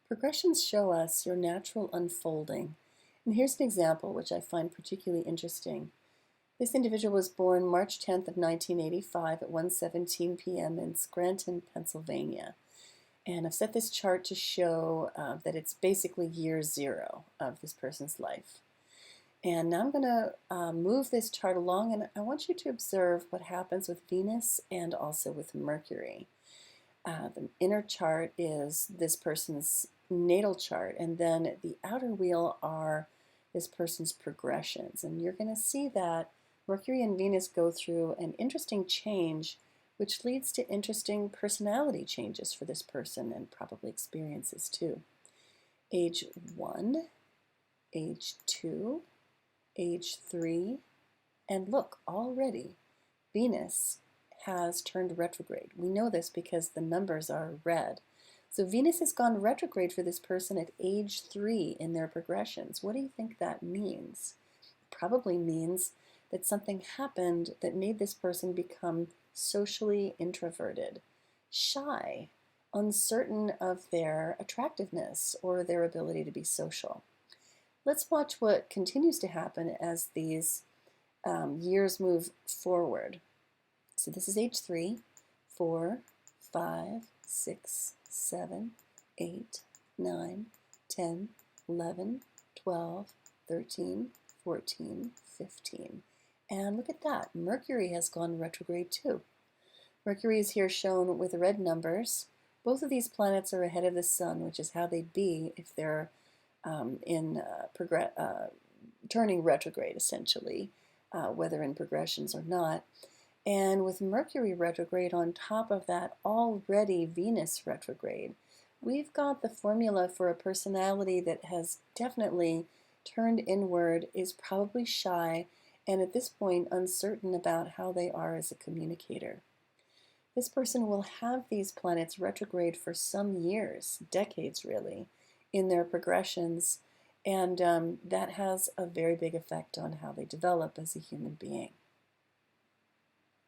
Progressions show us your natural unfolding. And here's an example which I find particularly interesting. This individual was born March 10th of 1985 at 1:17 p.m. in Scranton, Pennsylvania. And I've set this chart to show that it's basically year zero of this person's life. And now I'm going to move this chart along, and I want you to observe what happens with Venus and also with Mercury. The inner chart is this person's natal chart, and then the outer wheel are this person's progressions. And you're going to see that Mercury and Venus go through an interesting change, which leads to interesting personality changes for this person and probably experiences too. Age 1, age 2, age 3, and look, already Venus has turned retrograde. We know this because the numbers are red. So Venus has gone retrograde for this person at age 3 in their progressions. What do you think that means? It probably means that something happened that made this person become socially introverted, shy, uncertain of their attractiveness or their ability to be social. Let's watch what continues to happen as these years move forward. So this is age 3, 4, 5, 6, 7, 8, 9, 10, 11, 12, 13, 14, 15. And look at that, Mercury has gone retrograde too. Mercury is here shown with red numbers. Both of these planets are ahead of the Sun, which is how they'd be if they're turning retrograde, essentially, whether in progressions or not. And with Mercury retrograde on top of that, already Venus retrograde, we've got the formula for a personality that has definitely turned inward, is probably shy, and at this point uncertain about how they are as a communicator. This person will have these planets retrograde for some years, decades really, in their progressions, and that has a very big effect on how they develop as a human being.